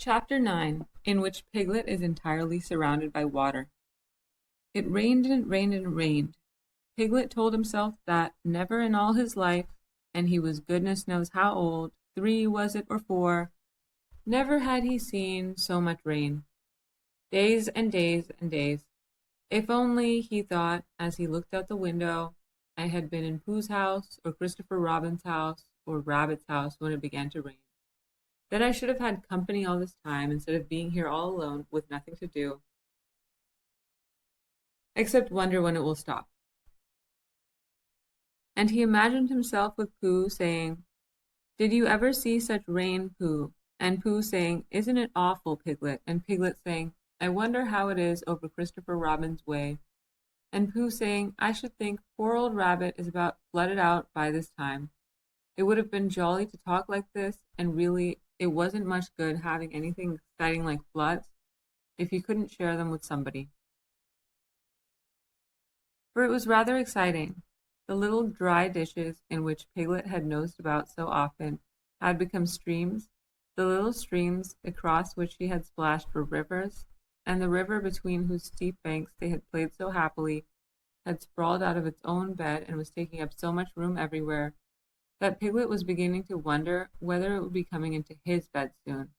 Chapter 9, in which Piglet is entirely surrounded by water. It rained and it rained and it rained. Piglet told himself that never in all his life, and he was goodness knows how old, 3 was it or 4, never had he seen so much rain. Days and days and days. If only, he thought, as he looked out the window, I had been in Pooh's house, or Christopher Robin's house, or Rabbit's house when it began to rain. Then I should have had company all this time instead of being here all alone with nothing to do, except wonder when it will stop. And he imagined himself with Pooh saying, "Did you ever see such rain, Pooh?" And Pooh saying, "Isn't it awful, Piglet?" And Piglet saying, "I wonder how it is over Christopher Robin's way." And Pooh saying, "I should think poor old Rabbit is about flooded out by this time. It would have been jolly to talk like this, and really it wasn't much good having anything exciting like floods if you couldn't share them with somebody." For it was rather exciting. The little dry dishes in which Piglet had nosed about so often had become streams, the little streams across which he had splashed were rivers, and the river between whose steep banks they had played so happily had sprawled out of its own bed and was taking up so much room everywhere that Piglet was beginning to wonder whether it would be coming into his bed soon.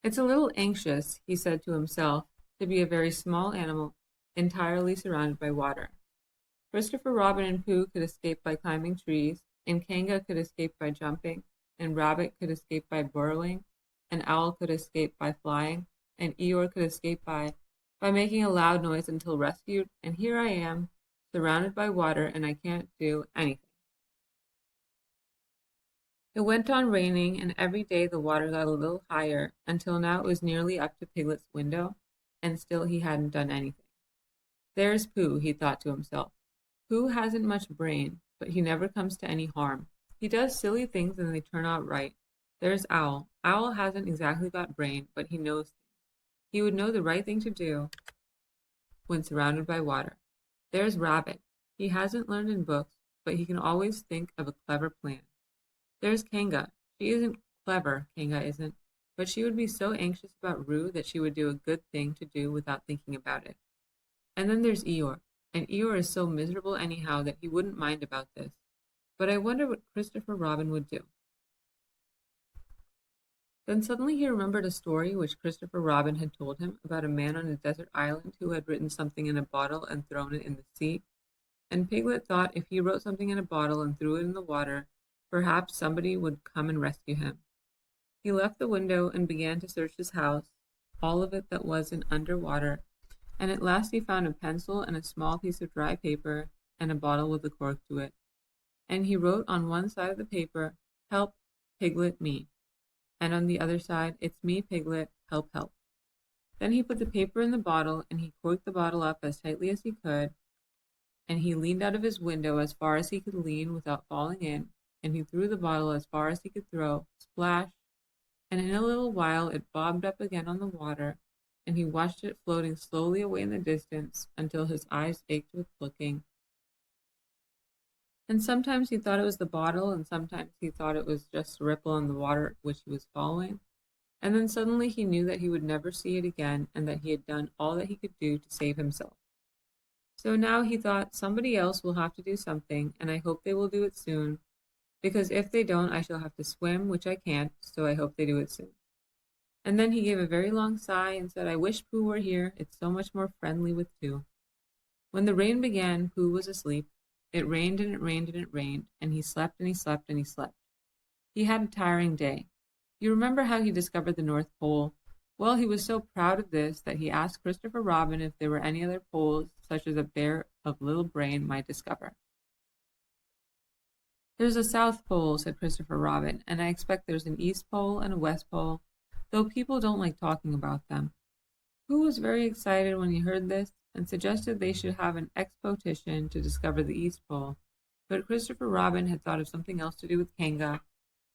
"It's a little anxious," he said to himself, "to be a very small animal entirely surrounded by water. Christopher Robin and Pooh could escape by climbing trees, and Kanga could escape by jumping, and Rabbit could escape by burrowing, and Owl could escape by flying, and Eeyore could escape by making a loud noise until rescued, and here I am, surrounded by water, and I can't do anything." It went on raining, and every day the water got a little higher, until now it was nearly up to Piglet's window, and still he hadn't done anything. "There's Pooh," he thought to himself. "Pooh hasn't much brain, but he never comes to any harm. He does silly things and they turn out right. There's Owl. Owl hasn't exactly got brain, but he knows things. He would know the right thing to do when surrounded by water. There's Rabbit. He hasn't learned in books, but he can always think of a clever plan. There's Kanga. She isn't clever, Kanga isn't, but she would be so anxious about Roo that she would do a good thing to do without thinking about it. And then there's Eeyore, and Eeyore is so miserable anyhow that he wouldn't mind about this. But I wonder what Christopher Robin would do." Then suddenly he remembered a story which Christopher Robin had told him about a man on a desert island who had written something in a bottle and thrown it in the sea. And Piglet thought if he wrote something in a bottle and threw it in the water, perhaps somebody would come and rescue him. He left the window and began to search his house, all of it that wasn't under water, and at last he found a pencil and a small piece of dry paper and a bottle with a cork to it. And he wrote on one side of the paper, "Help, Piglet, me," and on the other side, "It's me, Piglet, help, help." Then he put the paper in the bottle, and he corked the bottle up as tightly as he could, and he leaned out of his window as far as he could lean without falling in, and he threw the bottle as far as he could throw, splash, and in a little while it bobbed up again on the water, and he watched it floating slowly away in the distance until his eyes ached with looking. And sometimes he thought it was the bottle, and sometimes he thought it was just a ripple on the water which he was following. And then suddenly he knew that he would never see it again, and that he had done all that he could do to save himself. So now he thought, somebody else will have to do something, and I hope they will do it soon, because if they don't I shall have to swim, which I can't, so I hope they do it soon. And then he gave a very long sigh and said, "I wish Pooh were here. It's so much more friendly with two." When the rain began, Pooh was asleep. It rained and it rained and it rained, and he slept and he slept and he slept. He had a tiring day. You remember how he discovered the North Pole? Well, he was so proud of this that he asked Christopher Robin if there were any other poles such as a bear of little brain might discover. "There's a South Pole," said Christopher Robin, "and I expect there's an East Pole and a West Pole, though people don't like talking about them." Pooh was very excited when he heard this, and suggested they should have an expedition to discover the East Pole, but Christopher Robin had thought of something else to do with Kanga,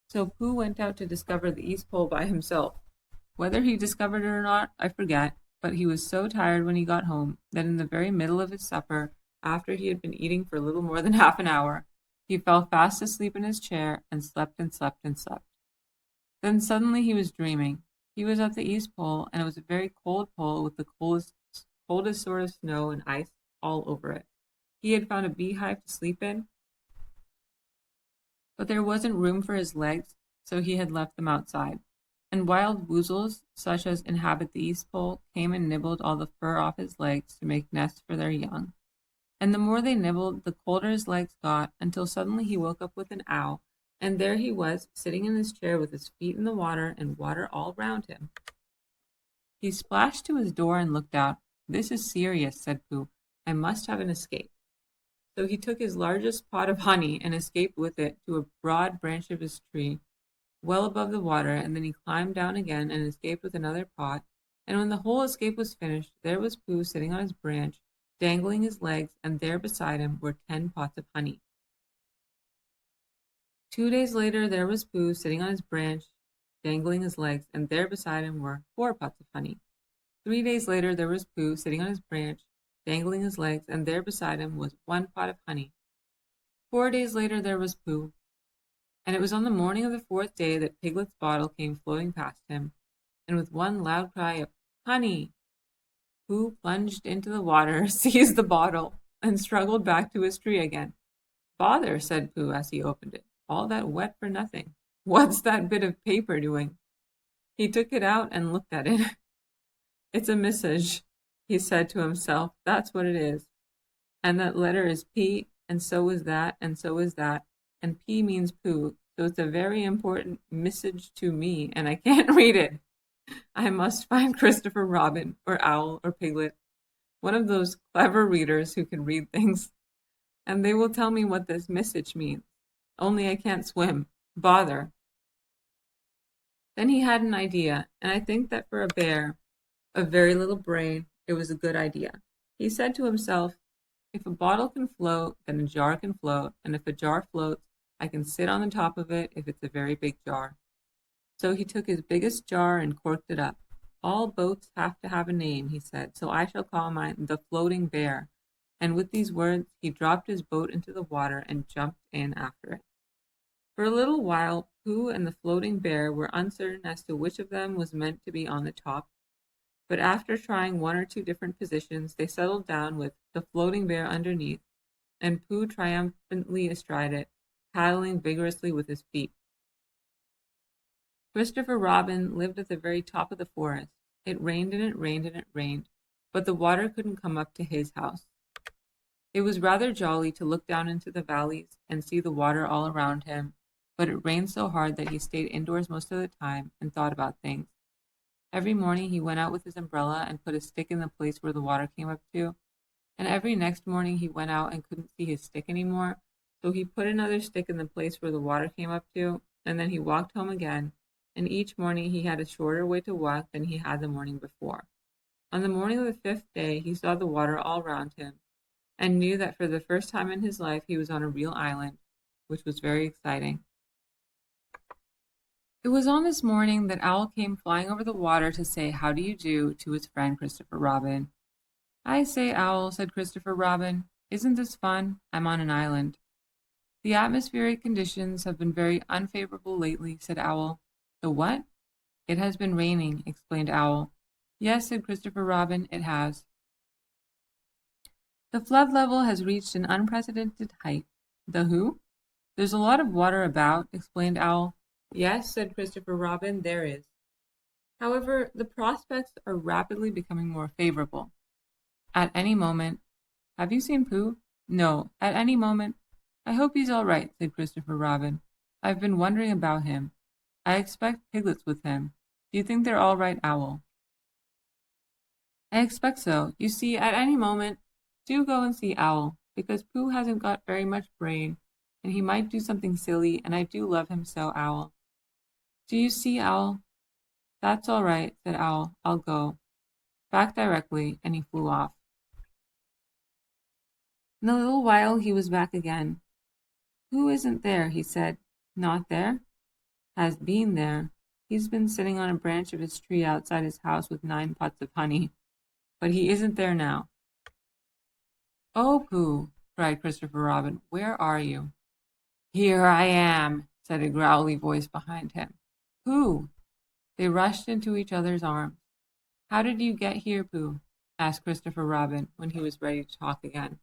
so Pooh went out to discover the East Pole by himself. Whether he discovered it or not, I forget, but he was so tired when he got home that in the very middle of his supper, after he had been eating for a little more than half an hour, he fell fast asleep in his chair and slept and slept and slept. Then suddenly he was dreaming. He was at the East Pole, and it was a very cold pole with the coldest sort of snow and ice all over it. He had found a beehive to sleep in, but there wasn't room for his legs, so he had left them outside. And wild woozles, such as inhabit the East Pole, came and nibbled all the fur off his legs to make nests for their young. And the more they nibbled, the colder his legs got, until suddenly he woke up with an owl, and there he was, sitting in his chair with his feet in the water and water all round him. He splashed to his door and looked out. "This is serious," said Pooh. "I must have an escape." So he took his largest pot of honey and escaped with it to a broad branch of his tree, well above the water, and then he climbed down again and escaped with another pot. And when the whole escape was finished, there was Pooh sitting on his branch, dangling his legs, and there beside him were 10 pots of honey. 2 days later, there was Pooh sitting on his branch, dangling his legs, and there beside him were 4 pots of honey. 3 days later, there was Pooh sitting on his branch, dangling his legs, and there beside him was 1 pot of honey. 4 days later, there was Pooh. And it was on the morning of the 4th day that Piglet's bottle came floating past him, and with one loud cry of "Honey!" Pooh plunged into the water, seized the bottle, and struggled back to his tree again. "Bother!" said Pooh as he opened it. "All that wet for nothing. What's that bit of paper doing?" He took it out and looked at it. "It's a message," he said to himself. "That's what it is. And that letter is P, and so is that, and so is that, and P means Pooh, so it's a very important message to me, and I can't read it. I must find Christopher Robin, or Owl, or Piglet, one of those clever readers who can read things, and they will tell me what this message means. Only I can't swim. Bother." Then he had an idea, and I think that for a bear of very little brain, it was a good idea. He said to himself, "If a bottle can float, then a jar can float, and if a jar floats, I can sit on the top of it if it's a very big jar." So he took his biggest jar and corked it up. "All boats have to have a name," he said, "so I shall call mine the Floating Bear." And with these words, he dropped his boat into the water and jumped in after it. For a little while, Pooh and the Floating Bear were uncertain as to which of them was meant to be on the top, but after trying one or two different positions, they settled down with the Floating Bear underneath, and Pooh triumphantly astride it, paddling vigorously with his feet. Christopher Robin lived at the very top of the forest. It rained and it rained and it rained, but the water couldn't come up to his house. It was rather jolly to look down into the valleys and see the water all around him, but it rained so hard that he stayed indoors most of the time and thought about things. Every morning he went out with his umbrella and put a stick in the place where the water came up to, and every next morning he went out and couldn't see his stick anymore, so he put another stick in the place where the water came up to, and then he walked home again, and each morning he had a shorter way to walk than he had the morning before. On the morning of the 5th day he saw the water all round him, and knew that for the first time in his life he was on a real island, which was very exciting. It was on this morning that Owl came flying over the water to say "How do you do" to his friend Christopher Robin. "I say, Owl," said Christopher Robin, "isn't this fun? I'm on an island." "The atmospheric conditions have been very unfavorable lately," said Owl. "The what?" "It has been raining," explained Owl. "Yes," said Christopher Robin, "it has. The flood level has reached an unprecedented height." "The who?" "There's a lot of water about," explained Owl. "Yes," said Christopher Robin, "there is. However, the prospects are rapidly becoming more favorable. At any moment— Have you seen Pooh?" "No, at any moment— "I hope he's all right," said Christopher Robin. "I've been wondering about him. I expect Piglet's with him. Do you think they're all right, Owl?" "I expect so. You see, at any moment— Do go and see Owl, because Pooh hasn't got very much brain, and he might do something silly, and I do love him so, Owl." "Do you see, Owl?" "That's all right," said Owl. "I'll go. Back directly," and he flew off. In a little while he was back again. "Pooh isn't there," he said. "Not there?" "Has been there. He's been sitting on a branch of his tree outside his house with 9 pots of honey. But he isn't there now." "Oh, Pooh!" cried Christopher Robin. "Where are you?" "Here I am," said a growly voice behind him. Pooh! They rushed into each other's arms. How did you get here, Pooh? Asked Christopher Robin when he was ready to talk again.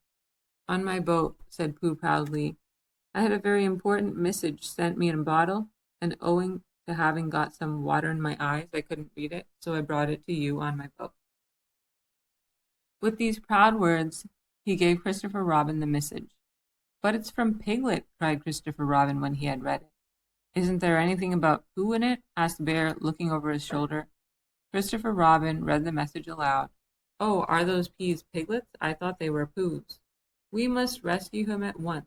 On my boat, said Pooh proudly. I had a very important message sent me in a bottle, and owing to having got some water in my eyes, I couldn't read it, so I brought it to you on my boat. With these proud words, he gave Christopher Robin the message. But it's from Piglet, cried Christopher Robin when he had read it. Isn't there anything about Pooh in it? Asked the bear, looking over his shoulder. Christopher Robin read the message aloud. Oh, are those peas Piglets? I thought they were Pooh's. We must rescue him at once.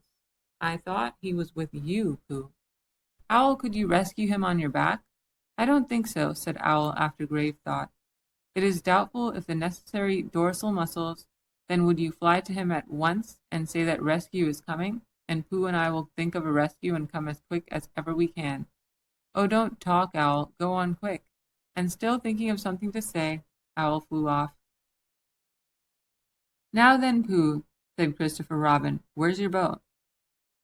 I thought he was with you, Pooh. Owl, could you rescue him on your back? I don't think so, said Owl after grave thought. It is doubtful if the necessary dorsal muscles. Then would you fly to him at once and say that rescue is coming, and Pooh and I will think of a rescue and come as quick as ever we can. Oh, don't talk, Owl. Go on quick. And still thinking of something to say, Owl flew off. Now then, Pooh, said Christopher Robin, where's your boat?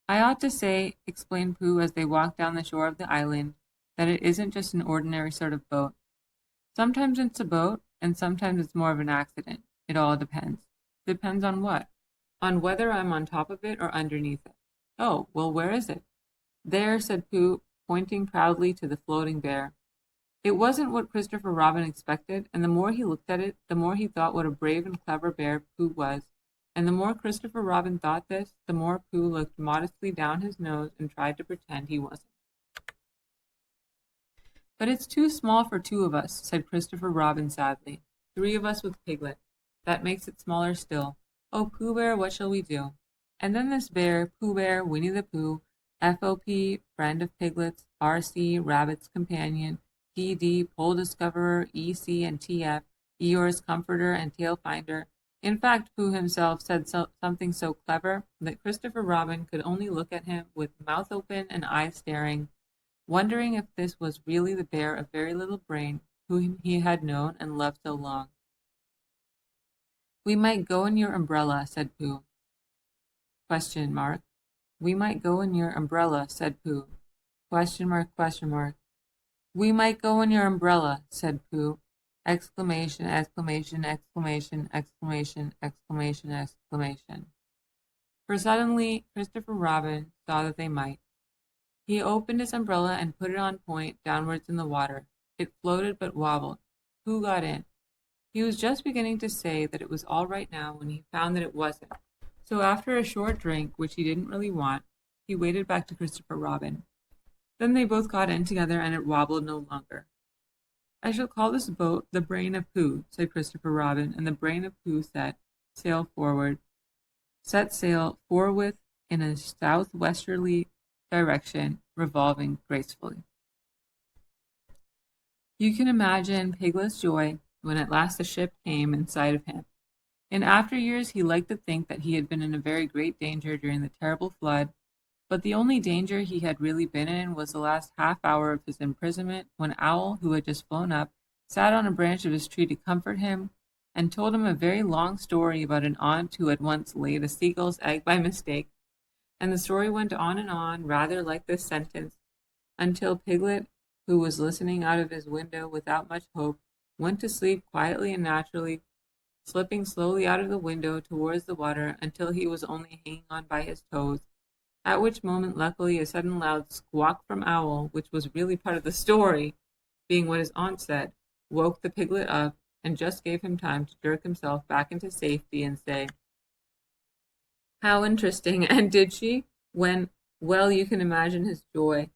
I ought to say, explained Pooh as they walked down the shore of the island, that it isn't just an ordinary sort of boat. Sometimes it's a boat, and sometimes it's more of an accident. It all depends. Depends on what? On whether I'm on top of it or underneath it. Oh, well, where is it? There, said Pooh, pointing proudly to the floating bear. It wasn't what Christopher Robin expected, and the more he looked at it, the more he thought what a brave and clever bear Pooh was. And the more Christopher Robin thought this, the more Pooh looked modestly down his nose and tried to pretend he wasn't. But it's too small for two of us, said Christopher Robin sadly. 3 of us with Piglet. That makes it smaller still. Oh, Pooh Bear, what shall we do? And then this bear, Pooh Bear, Winnie the Pooh, FOP, friend of Piglets, RC, Rabbit's companion, PD, pole discoverer, EC and TF, Eeyore's comforter and tail finder. In fact, Pooh himself said something so clever that Christopher Robin could only look at him with mouth open and eyes staring, wondering if this was really the bear of very little brain whom he had known and loved so long. We might go in your umbrella, said Pooh. Question mark. We might go in your umbrella, said Pooh. Question mark, question mark. We might go in your umbrella, said Pooh. Exclamation, exclamation, exclamation, exclamation, exclamation, exclamation. For suddenly Christopher Robin saw that they might. He opened his umbrella and put it on point downwards in the water. It floated but wobbled. Pooh got in. He was just beginning to say that it was all right now when he found that it wasn't. So after a short drink, which he didn't really want, he waded back to Christopher Robin. Then they both got in together and it wobbled no longer. I shall call this boat the Brain of Pooh, said Christopher Robin, and the Brain of Pooh set sail forthwith in a southwesterly direction, revolving gracefully. You can imagine Piglet's joy when at last the ship came in sight of him. In after years he liked to think that he had been in a very great danger during the terrible flood, but the only danger he had really been in was the last half hour of his imprisonment, when Owl, who had just flown up, sat on a branch of his tree to comfort him, and told him a very long story about an aunt who had once laid a seagull's egg by mistake. And the story went on, rather like this sentence, until Piglet, who was listening out of his window without much hope, went to sleep quietly and naturally, slipping slowly out of the window towards the water until he was only hanging on by his toes, at which moment luckily a sudden loud squawk from Owl, which was really part of the story, being what his aunt said, woke the Piglet up and just gave him time to jerk himself back into safety and say, how interesting, and did she? Well, you can imagine his joy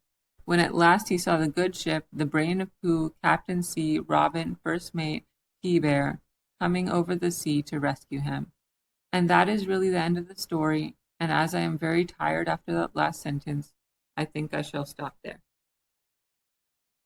when at last he saw the good ship, the Brain of Pooh, Captain C, Robin, First Mate, P-Bear, coming over the sea to rescue him. And that is really the end of the story, and as I am very tired after that last sentence, I think I shall stop there.